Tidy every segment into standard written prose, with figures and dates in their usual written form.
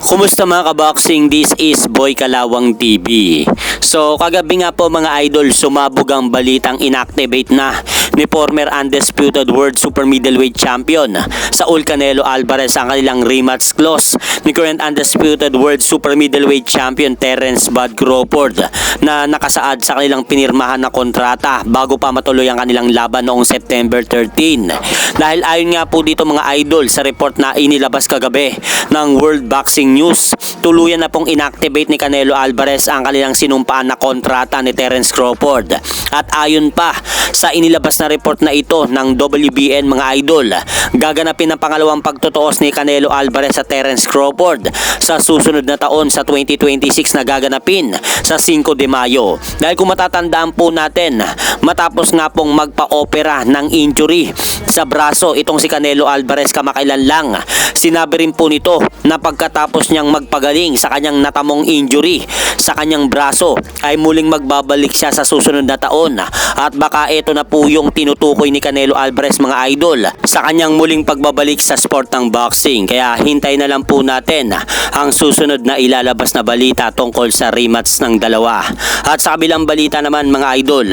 Kumusta mga kaboxing? This is Boy Kalawang TV. So kagabi nga po mga idol, sumabog ang balitang inactivate na ni former undisputed world super middleweight champion Saul Canelo Alvarez ang kanilang rematch clause ni current undisputed world super middleweight champion Terence Bud Crawford na nakasaad sa kanilang pinirmahan na kontrata bago pa matuloy ang kanilang laban noong September 13. Dahil ayon nga po dito mga idol sa report na inilabas kagabi ng World Boxing News, tuluyan na pong inactivate ni Canelo Alvarez ang kanilang sinumpaan na kontrata ni Terence Crawford. At ayon pa sa inilabas na report na ito ng WBN mga idol, gaganapin ang pangalawang pagtutuos ni Canelo Alvarez sa Terence Crawford sa susunod na taon sa 2026 na gaganapin sa 5 de Mayo. Dahil kung matatandaan po natin, matapos nga pong magpa-opera ng injury sa braso itong si Canelo Alvarez kamakailan lang, sinabi rin po nito na pagkatapos niyang magpagaling sa kanyang natamong injury sa kanyang braso ay muling magbabalik siya sa susunod na taon. At baka ito na po yung tinutukoy ni Canelo Alvarez mga idol sa kanyang muling pagbabalik sa sport ng boxing. Kaya hintay na lang po natin ang susunod na ilalabas na balita tungkol sa rematch ng dalawa. At sa kabilang balita naman mga idol,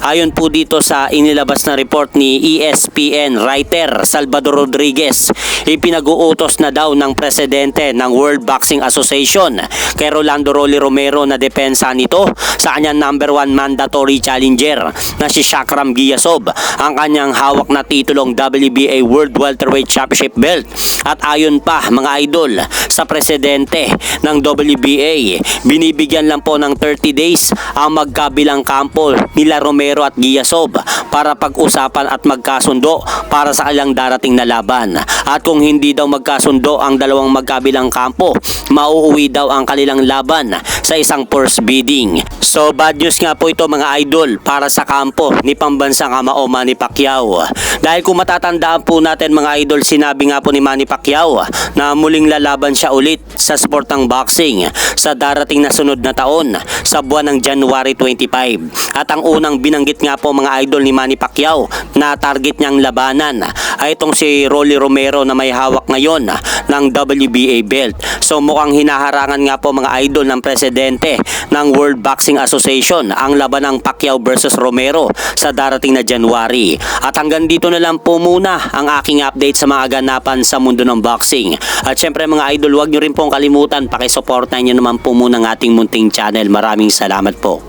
ayon po dito sa inilabas na report ni ESPN writer Salvador Rodriguez, ipinag-uutos na daw ng presidente ng World Boxing Association kay Rolando Rolly Romero na depensa nito sa kanyang number 1 mandatory challenger na si Shakram Giyasov ang kanyang hawak na titulong WBA World Welterweight Championship belt. At ayon pa mga idol sa presidente ng WBA, binibigyan lang po ng 30 days ang magkabilang kampo nila Romero at Giyasov para pag-usapan at magkasundo para sa kanilang darating na laban. At kung hindi daw magkasundo ang dalawang magkabilang kampo, mauuwi daw ang kanilang laban sa isang first bidding. So bad news nga po ito mga idol para sa kampo ni pambansang kamao Manny Pacquiao. Dahil kung matatandaan po natin mga idol, sinabi nga po ni Manny Pacquiao na muling lalaban siya ulit sa sport ng boxing sa darating na sunod na taon sa buwan ng January 25. At ang unang binanggit nga po mga idol ni Manny Pacquiao na target niyang labanan ay itong si Rolly Romero na may hawak ngayon ng WBA belt. So mukhang hinaharangan nga po mga idol ng presidente ng World Boxing Association ang laban ng Pacquiao versus Romero sa darating na January. At hanggang dito na lang po muna ang aking update sa mga ganapan sa mundo ng boxing. At syempre mga idol, huwag nyo rin pong kalimutan, pakisuportahan nyo naman po muna ng ating munting channel. Maraming salamat po.